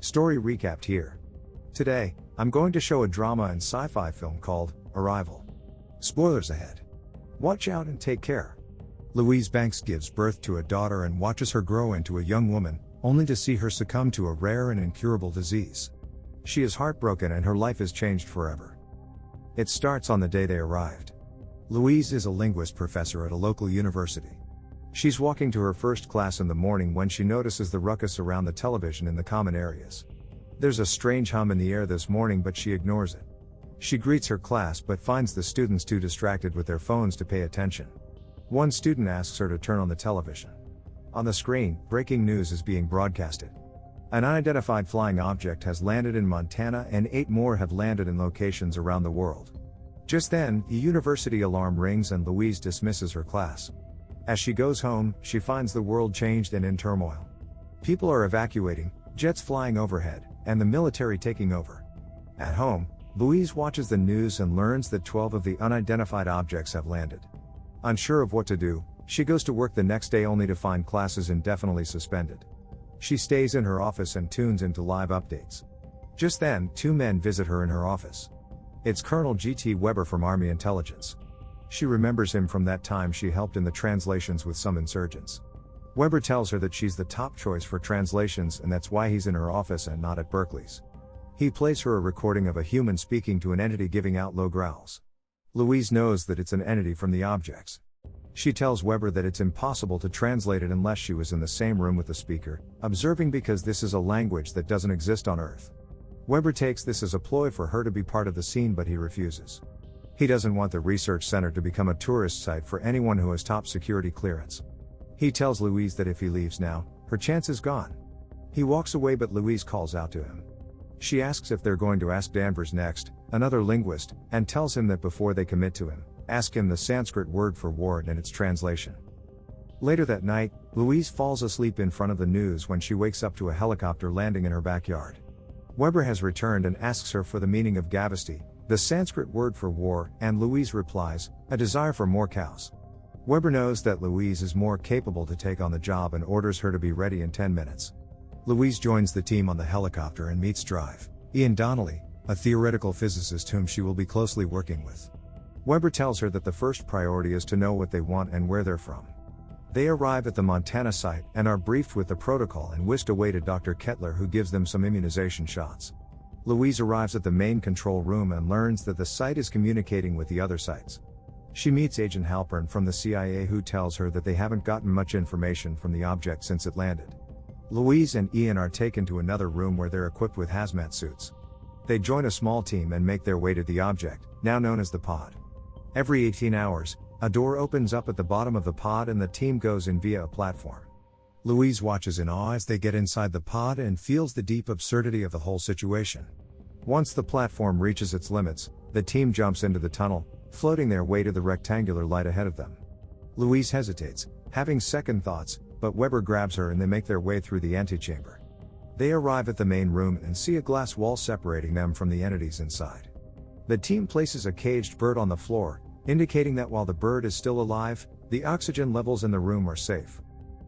Story recapped here. Today, I'm going to show a drama and sci-fi film called Arrival. Spoilers ahead. Watch out and take care. Louise Banks gives birth to a daughter and watches her grow into a young woman, only to see her succumb to a rare and incurable disease. She is heartbroken and her life is changed forever. It starts on the day they arrived. Louise is a linguist professor at a local university. She's walking to her first class in the morning when she notices the ruckus around the television in the common areas. There's a strange hum in the air this morning, but she ignores it. She greets her class but finds the students too distracted with their phones to pay attention. One student asks her to turn on the television. On the screen, breaking news is being broadcasted. An unidentified flying object has landed in Montana and 8 more have landed in locations around the world. Just then, the university alarm rings and Louise dismisses her class. As she goes home, she finds the world changed and in turmoil. People are evacuating, jets flying overhead, and the military taking over. At home, Louise watches the news and learns that 12 of the unidentified objects have landed. Unsure of what to do, she goes to work the next day only to find classes indefinitely suspended. She stays in her office and tunes into live updates. Just then, 2 men visit her in her office. It's Colonel G.T. Weber from Army Intelligence. She remembers him from that time she helped in the translations with some insurgents. Weber tells her that she's the top choice for translations and that's why he's in her office and not at Berkeley's. He plays her a recording of a human speaking to an entity giving out low growls. Louise knows that it's an entity from the objects. She tells Weber that it's impossible to translate it unless she was in the same room with the speaker, observing because this is a language that doesn't exist on Earth. Weber takes this as a ploy for her to be part of the scene, but he refuses. He doesn't want the research center to become a tourist site for anyone who has top security clearance. He tells Louise that if he leaves now, her chance is gone. He walks away, but Louise calls out to him. She asks if they're going to ask Danvers next, another linguist, and tells him that before they commit to him, ask him the Sanskrit word for war and its translation. Later that night, Louise falls asleep in front of the news when she wakes up to a helicopter landing in her backyard. Weber has returned and asks her for the meaning of gavesty, the Sanskrit word for war, and Louise replies, a desire for more cows. Weber knows that Louise is more capable to take on the job and orders her to be ready in 10 minutes. Louise joins the team on the helicopter and meets Drive, Ian Donnelly, a theoretical physicist whom she will be closely working with. Weber tells her that the first priority is to know what they want and where they're from. They arrive at the Montana site and are briefed with the protocol and whisked away to Dr. Kettler, who gives them some immunization shots. Louise arrives at the main control room and learns that the site is communicating with the other sites. She meets Agent Halpern from the CIA, who tells her that they haven't gotten much information from the object since it landed. Louise and Ian are taken to another room where they're equipped with hazmat suits. They join a small team and make their way to the object, now known as the pod. Every 18 hours, a door opens up at the bottom of the pod and the team goes in via a platform. Louise watches in awe as they get inside the pod and feels the deep absurdity of the whole situation. Once the platform reaches its limits, the team jumps into the tunnel, floating their way to the rectangular light ahead of them. Louise hesitates, having second thoughts, but Weber grabs her and they make their way through the antechamber. They arrive at the main room and see a glass wall separating them from the entities inside. The team places a caged bird on the floor, indicating that while the bird is still alive, the oxygen levels in the room are safe.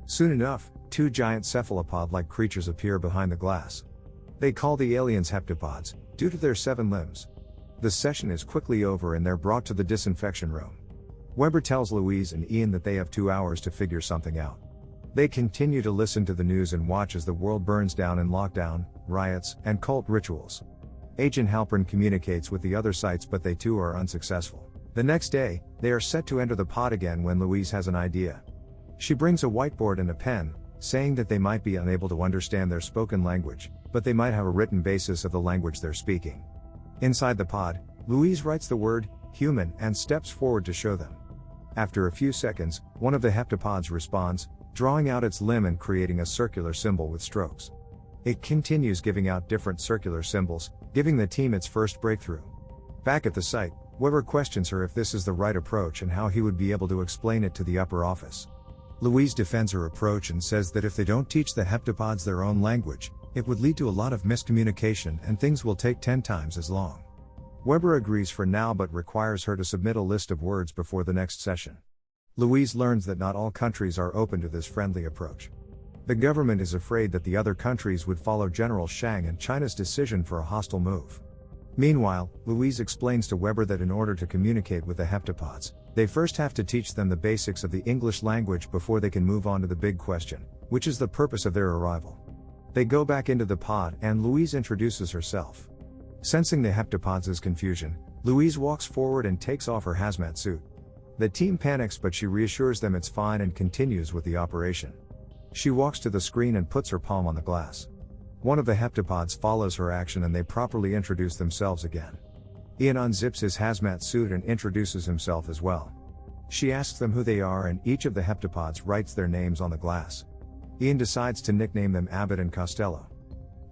Soon enough, 2 giant cephalopod-like creatures appear behind the glass. They call the aliens heptapods, due to their 7 limbs. The session is quickly over and they're brought to the disinfection room. Weber tells Louise and Ian that they have 2 hours to figure something out. They continue to listen to the news and watch as the world burns down in lockdown, riots, and cult rituals. Agent Halpern communicates with the other sites, but they too are unsuccessful. The next day, they are set to enter the pod again when Louise has an idea. She brings a whiteboard and a pen, saying that they might be unable to understand their spoken language, but they might have a written basis of the language they're speaking. Inside the pod, Louise writes the word, human, and steps forward to show them. After a few seconds, one of the heptapods responds, drawing out its limb and creating a circular symbol with strokes. It continues giving out different circular symbols, giving the team its first breakthrough. Back at the site, Weber questions her if this is the right approach and how he would be able to explain it to the upper office. Louise defends her approach and says that if they don't teach the heptapods their own language, it would lead to a lot of miscommunication and things will take 10 times as long. Weber agrees for now but requires her to submit a list of words before the next session. Louise learns that not all countries are open to this friendly approach. The government is afraid that the other countries would follow General Shang and China's decision for a hostile move. Meanwhile, Louise explains to Weber that in order to communicate with the heptapods, they first have to teach them the basics of the English language before they can move on to the big question, which is the purpose of their arrival. They go back into the pod and Louise introduces herself. Sensing the heptapods' confusion, Louise walks forward and takes off her hazmat suit. The team panics, but she reassures them it's fine and continues with the operation. She walks to the screen and puts her palm on the glass. One of the heptapods follows her action and they properly introduce themselves again. Ian unzips his hazmat suit and introduces himself as well. She asks them who they are and each of the heptapods writes their names on the glass. Ian decides to nickname them Abbott and Costello.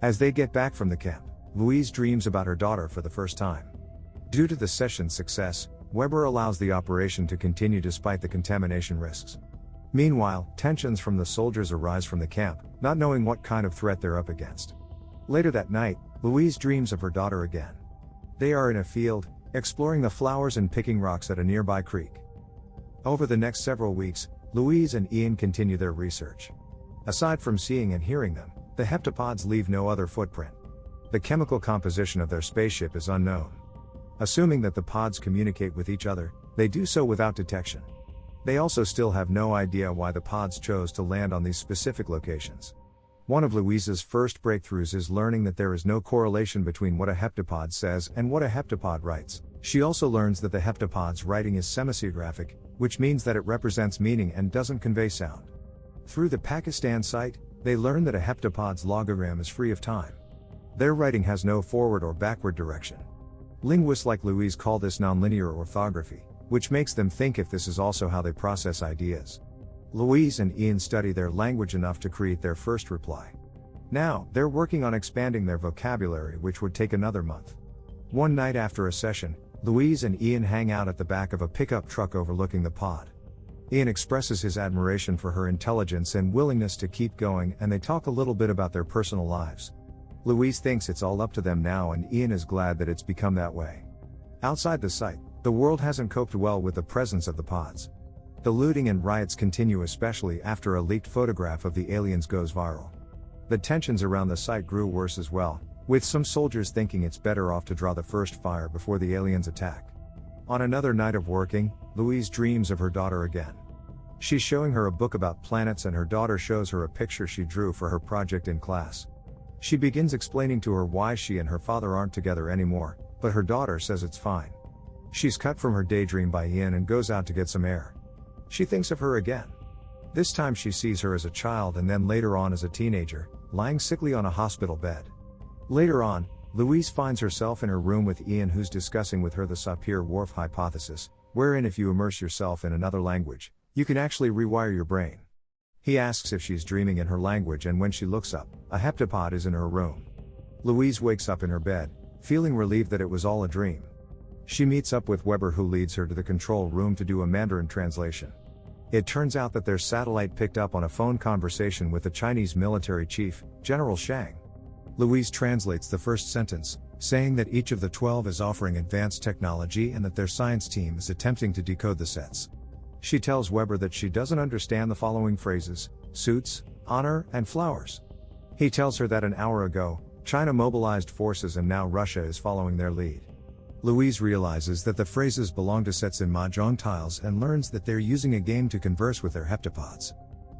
As they get back from the camp, Louise dreams about her daughter for the first time. Due to the session's success, Weber allows the operation to continue despite the contamination risks. Meanwhile, tensions from the soldiers arise from the camp, not knowing what kind of threat they're up against. Later that night, Louise dreams of her daughter again. They are in a field, exploring the flowers and picking rocks at a nearby creek. Over the next several weeks, Louise and Ian continue their research. Aside from seeing and hearing them, the heptapods leave no other footprint. The chemical composition of their spaceship is unknown. Assuming that the pods communicate with each other, they do so without detection. They also still have no idea why the pods chose to land on these specific locations. One of Louise's first breakthroughs is learning that there is no correlation between what a heptapod says and what a heptapod writes. She also learns that the heptapod's writing is semasigraphic, which means that it represents meaning and doesn't convey sound. Through the Pakistan site, they learn that a heptapod's logogram is free of time. Their writing has no forward or backward direction. Linguists like Louise call this nonlinear orthography, which makes them think if this is also how they process ideas. Louise and Ian study their language enough to create their first reply. Now, they're working on expanding their vocabulary, which would take another month. One night after a session, Louise and Ian hang out at the back of a pickup truck overlooking the pod. Ian expresses his admiration for her intelligence and willingness to keep going, and they talk a little bit about their personal lives. Louise thinks it's all up to them now, and Ian is glad that it's become that way. Outside the site, the world hasn't coped well with the presence of the pods. The looting and riots continue, especially after a leaked photograph of the aliens goes viral. The tensions around the site grew worse as well, with some soldiers thinking it's better off to draw the first fire before the aliens attack. On another night of working, Louise dreams of her daughter again. She's showing her a book about planets and her daughter shows her a picture she drew for her project in class. She begins explaining to her why she and her father aren't together anymore, but her daughter says it's fine. She's cut from her daydream by Ian and goes out to get some air. She thinks of her again. This time she sees her as a child and then later on as a teenager, lying sickly on a hospital bed. Later on, Louise finds herself in her room with Ian, who's discussing with her the Sapir-Whorf hypothesis, wherein if you immerse yourself in another language, you can actually rewire your brain. He asks if she's dreaming in her language, and when she looks up, a heptapod is in her room. Louise wakes up in her bed, feeling relieved that it was all a dream. She meets up with Weber, who leads her to the control room to do a Mandarin translation. It turns out that their satellite picked up on a phone conversation with the Chinese military chief, General Shang. Louise translates the first sentence, saying that each of the 12 is offering advanced technology and that their science team is attempting to decode the sets. She tells Weber that she doesn't understand the following phrases: suits, honor, and flowers. He tells her that an hour ago, China mobilized forces and now Russia is following their lead. Louise realizes that the phrases belong to sets in mahjong tiles and learns that they're using a game to converse with their heptapods.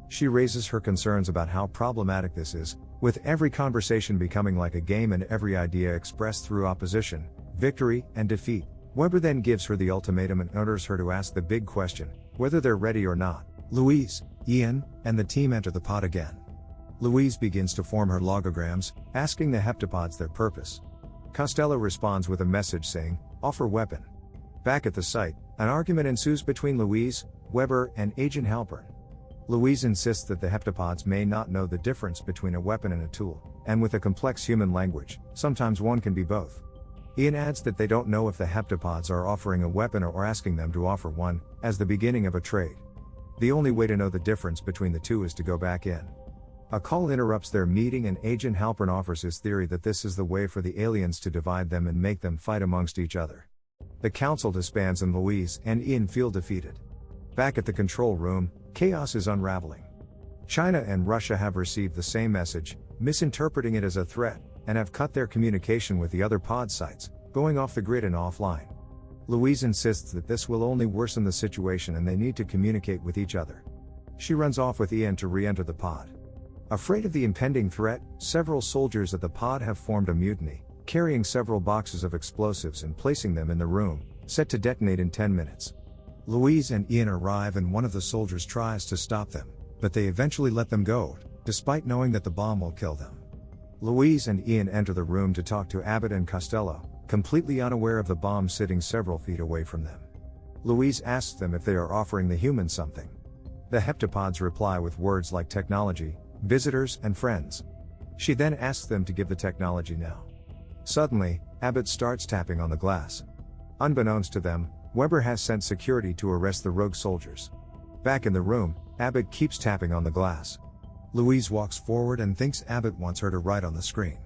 She raises her concerns about how problematic this is, with every conversation becoming like a game and every idea expressed through opposition, victory, and defeat. Weber then gives her the ultimatum and orders her to ask the big question, whether they're ready or not. Louise, Ian, and the team enter the pod again. Louise begins to form her logograms, asking the heptapods their purpose. Costello responds with a message saying, "Offer weapon." Back at the site, an argument ensues between Louise, Weber, and Agent Halpern. Louise insists that the heptapods may not know the difference between a weapon and a tool, and with a complex human language, sometimes one can be both. Ian adds that they don't know if the heptapods are offering a weapon or asking them to offer one, as the beginning of a trade. The only way to know the difference between the two is to go back in. A call interrupts their meeting and Agent Halpern offers his theory that this is the way for the aliens to divide them and make them fight amongst each other. The council disbands and Louise and Ian feel defeated. Back at the control room, chaos is unraveling. China and Russia have received the same message, misinterpreting it as a threat, and have cut their communication with the other pod sites, going off the grid and offline. Louise insists that this will only worsen the situation and they need to communicate with each other. She runs off with Ian to re-enter the pod. Afraid of the impending threat, several soldiers at the pod have formed a mutiny, carrying several boxes of explosives and placing them in the room, set to detonate in 10 minutes. Louise and Ian arrive and one of the soldiers tries to stop them, but they eventually let them go, despite knowing that the bomb will kill them. Louise and Ian enter the room to talk to Abbott and Costello, completely unaware of the bomb sitting several feet away from them. Louise asks them if they are offering the humans something. The heptapods reply with words like technology, visitors, and friends. She then asks them to give the technology now. Suddenly, Abbott starts tapping on the glass. Unbeknownst to them, Weber has sent security to arrest the rogue soldiers. Back in the room, Abbott keeps tapping on the glass. Louise walks forward and thinks Abbott wants her to write on the screen.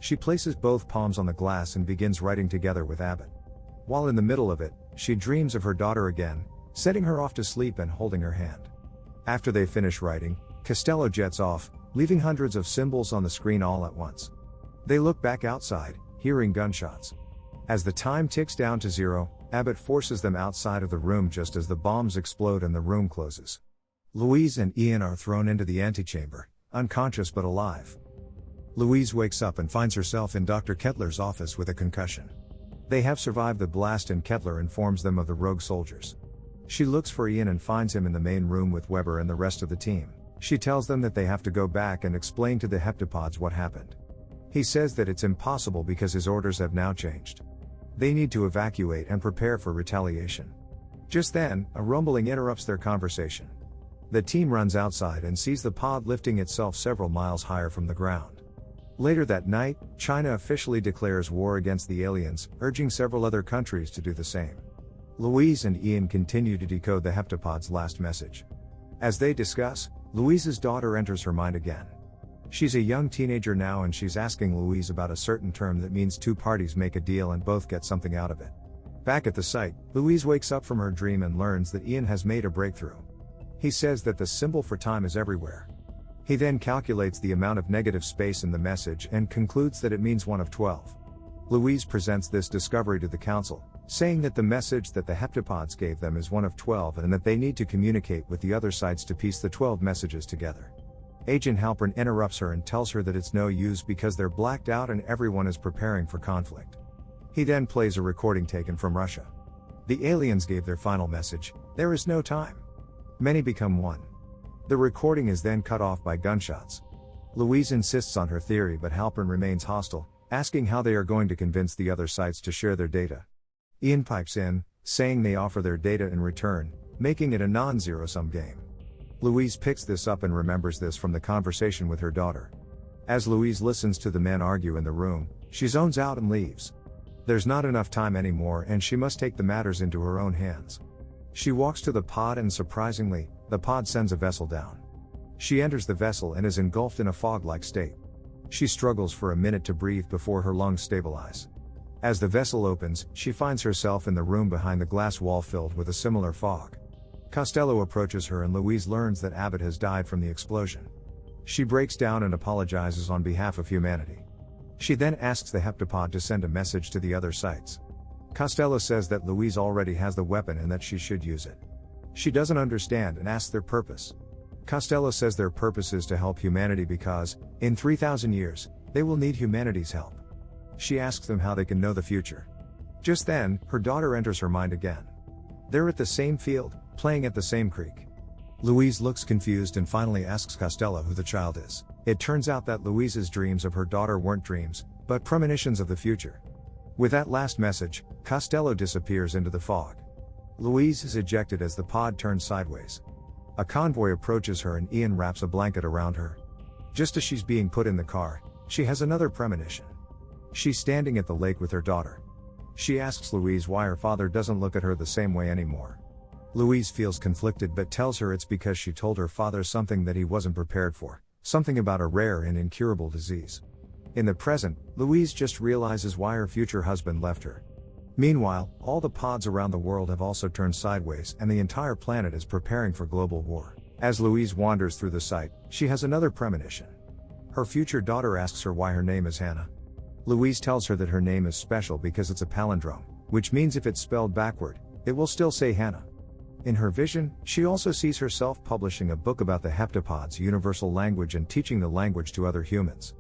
She places both palms on the glass and begins writing together with Abbott. While in the middle of it, she dreams of her daughter again, setting her off to sleep and holding her hand. After they finish writing, Costello jets off, leaving hundreds of symbols on the screen all at once. They look back outside, hearing gunshots. As the time ticks down to 0, Abbott forces them outside of the room just as the bombs explode and the room closes. Louise and Ian are thrown into the antechamber, unconscious but alive. Louise wakes up and finds herself in Dr. Kettler's office with a concussion. They have survived the blast and Kettler informs them of the rogue soldiers. She looks for Ian and finds him in the main room with Weber and the rest of the team. She tells them that they have to go back and explain to the heptapods what happened. He says that it's impossible because his orders have now changed. They need to evacuate and prepare for retaliation. Just then, a rumbling interrupts their conversation. The team runs outside and sees the pod lifting itself several miles higher from the ground. Later that night, China officially declares war against the aliens, urging several other countries to do the same. Louise and Ian continue to decode the heptapod's last message. As they discuss, Louise's daughter enters her mind again. She's a young teenager now and she's asking Louise about a certain term that means two parties make a deal and both get something out of it. Back at the site, Louise wakes up from her dream and learns that Ian has made a breakthrough. He says that the symbol for time is everywhere. He then calculates the amount of negative space in the message and concludes that it means 1 of 12. Louise presents this discovery to the council, saying that the message that the heptapods gave them is 1 of 12 and that they need to communicate with the other sites to piece the 12 messages together. Agent Halpern interrupts her and tells her that it's no use because they're blacked out and everyone is preparing for conflict. He then plays a recording taken from Russia. The aliens gave their final message, "There is no time." Many become one. The recording is then cut off by gunshots. Louise insists on her theory but Halpern remains hostile, asking how they are going to convince the other sites to share their data. Ian pipes in, saying they offer their data in return, making it a non-zero-sum game. Louise picks this up and remembers this from the conversation with her daughter. As Louise listens to the men argue in the room, she zones out and leaves. There's not enough time anymore and she must take the matters into her own hands. She walks to the pod and surprisingly, the pod sends a vessel down. She enters the vessel and is engulfed in a fog-like state. She struggles for a minute to breathe before her lungs stabilize. As the vessel opens, she finds herself in the room behind the glass wall filled with a similar fog. Costello approaches her and Louise learns that Abbott has died from the explosion. She breaks down and apologizes on behalf of humanity. She then asks the heptapod to send a message to the other sites. Costello says that Louise already has the weapon and that she should use it. She doesn't understand and asks their purpose. Costello says their purpose is to help humanity because, in 3,000 years, they will need humanity's help. She asks them how they can know the future. Just then, her daughter enters her mind again. They're at the same field, playing at the same creek. Louise looks confused and finally asks Costello who the child is. It turns out that Louise's dreams of her daughter weren't dreams, but premonitions of the future. With that last message, Costello disappears into the fog. Louise is ejected as the pod turns sideways. A convoy approaches her and Ian wraps a blanket around her. Just as she's being put in the car, she has another premonition. She's standing at the lake with her daughter. She asks Louise why her father doesn't look at her the same way anymore. Louise feels conflicted but tells her it's because she told her father something that he wasn't prepared for, something about a rare and incurable disease. In the present, Louise just realizes why her future husband left her. Meanwhile, all the pods around the world have also turned sideways and the entire planet is preparing for global war. As Louise wanders through the site, she has another premonition. Her future daughter asks her why her name is Hannah. Louise tells her that her name is special because it's a palindrome, which means if it's spelled backward, it will still say Hannah. In her vision, she also sees herself publishing a book about the heptapods' universal language and teaching the language to other humans.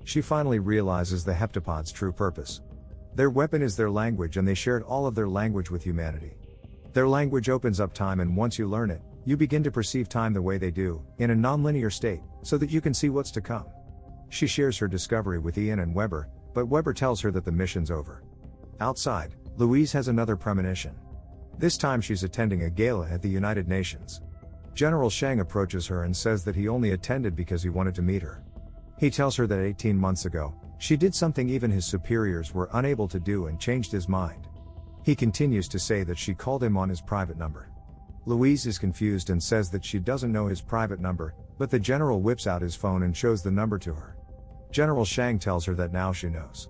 She finally realizes the heptapods' true purpose. Their weapon is their language, and they shared all of their language with humanity. Their language opens up time, and once you learn it, you begin to perceive time the way they do, in a nonlinear state, so that you can see what's to come. She shares her discovery with Ian and Weber, but Weber tells her that the mission's over. Outside, Louise has another premonition. This time she's attending a gala at the United Nations. General Shang approaches her and says that he only attended because he wanted to meet her. He tells her that 18 months ago, she did something even his superiors were unable to do and changed his mind. He continues to say that she called him on his private number. Louise is confused and says that she doesn't know his private number, but the general whips out his phone and shows the number to her. General Shang tells her that now she knows.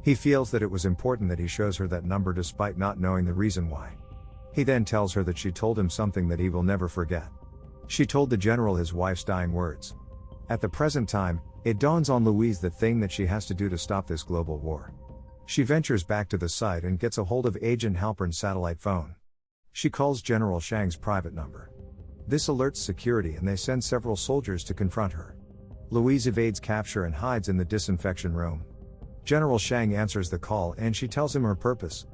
He feels that it was important that he shows her that number despite not knowing the reason why. He then tells her that she told him something that he will never forget. She told the general his wife's dying words. At the present time, it dawns on Louise the thing that she has to do to stop this global war. She ventures back to the site and gets a hold of Agent Halpern's satellite phone. She calls General Shang's private number. This alerts security and they send several soldiers to confront her. Louise evades capture and hides in the disinfection room. General Shang answers the call and she tells him her purpose.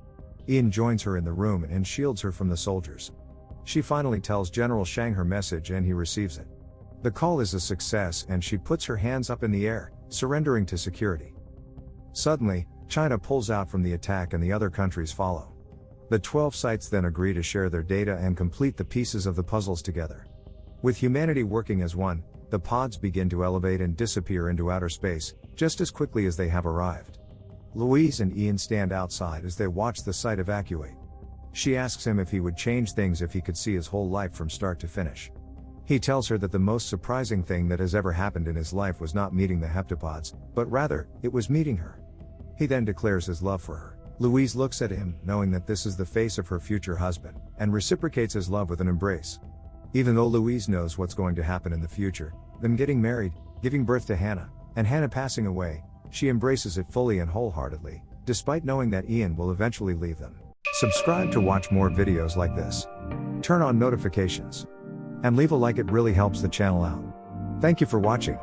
Ian joins her in the room and shields her from the soldiers. She finally tells General Shang her message and he receives it. The call is a success and she puts her hands up in the air, surrendering to security. Suddenly, China pulls out from the attack and the other countries follow. The 12 sites then agree to share their data and complete the pieces of the puzzles together. With humanity working as one, the pods begin to elevate and disappear into outer space, just as quickly as they have arrived. Louise and Ian stand outside as they watch the site evacuate. She asks him if he would change things if he could see his whole life from start to finish. He tells her that the most surprising thing that has ever happened in his life was not meeting the heptapods, but rather, it was meeting her. He then declares his love for her. Louise looks at him, knowing that this is the face of her future husband, and reciprocates his love with an embrace. Even though Louise knows what's going to happen in the future, them getting married, giving birth to Hannah, and Hannah passing away, she embraces it fully and wholeheartedly, despite knowing that Ian will eventually leave them. Subscribe to watch more videos like this. Turn on notifications. And leave a like, it really helps the channel out. Thank you for watching.